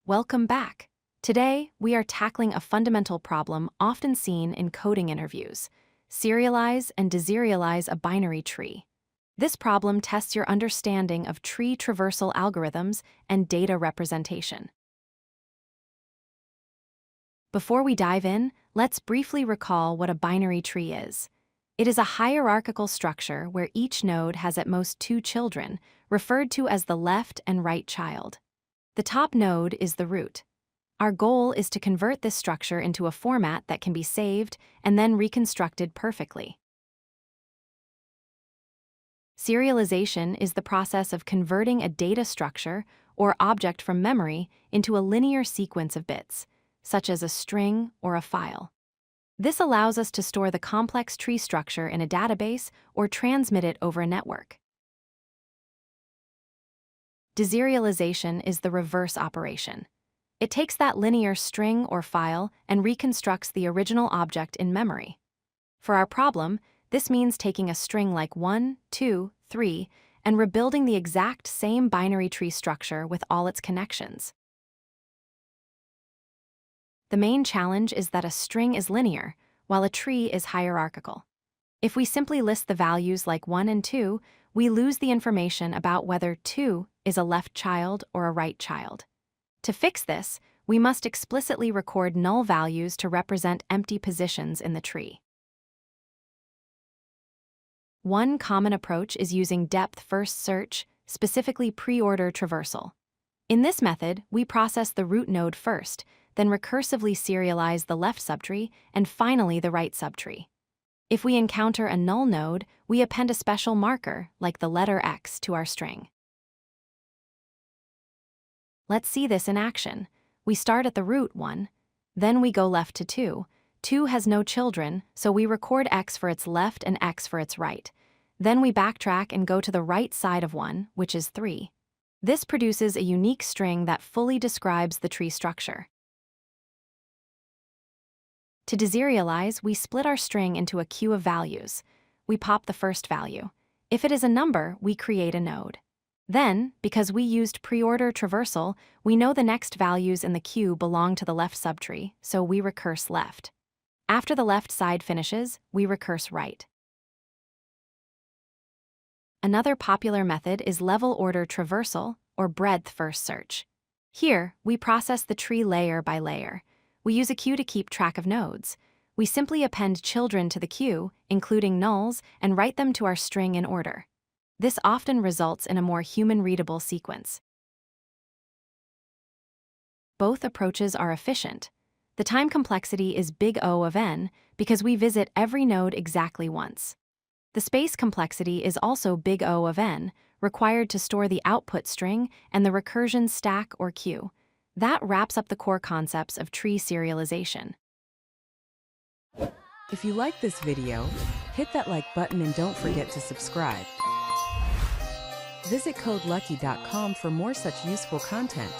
Welcome back. Today, we are tackling a fundamental problem often seen in coding interviews: serialize and deserialize a binary tree. This problem tests your understanding of tree traversal algorithms and data representation. Before we dive in, let's briefly recall what a binary tree is. It is a hierarchical structure where each node has at most two children, referred to as the left and right child. The top node is the root. Our goal is to convert this structure into a format that can be saved and then reconstructed perfectly. Serialization is the process of converting a data structure or object from memory into a linear sequence of bits, such as a string or a file. This allows us to store the complex tree structure in a database or transmit it over a network. Deserialization is the reverse operation. It takes that linear string or file and reconstructs the original object in memory. For our problem, this means taking a string like 1, 2, 3 and rebuilding the exact same binary tree structure with all its connections. The main challenge is that a string is linear, while a tree is hierarchical. If we simply list the values like 1 and 2, we lose the information about whether 2 is a left child or a right child. To fix this, we must explicitly record null values to represent empty positions in the tree. One common approach is using depth-first search, specifically pre-order traversal. In this method, we process the root node first, then recursively serialize the left subtree and finally the right subtree. If we encounter a null node, we append a special marker, like the letter X, to our string. Let's see this in action. We start at the root 1, then we go left to 2. 2 has no children, so we record X for its left and X for its right. Then we backtrack and go to the right side of 1, which is 3. This produces a unique string that fully describes the tree structure. To deserialize, we split our string into a queue of values. We pop the first value. If it is a number, we create a node. Then, because we used pre-order traversal, we know the next values in the queue belong to the left subtree, so we recurse left. After the left side finishes, we recurse right. Another popular method is level order traversal, or breadth-first search. Here, we process the tree layer by layer. We use a queue to keep track of nodes. We simply append children to the queue, including nulls, and write them to our string in order. This often results in a more human-readable sequence. Both approaches are efficient. The time complexity is big O of n because we visit every node exactly once. The space complexity is also big O of n, required to store the output string and the recursion stack or queue. That wraps up the core concepts of tree serialization. If you like this video, hit that like button and don't forget to subscribe. Visit codelucky.com for more such useful content.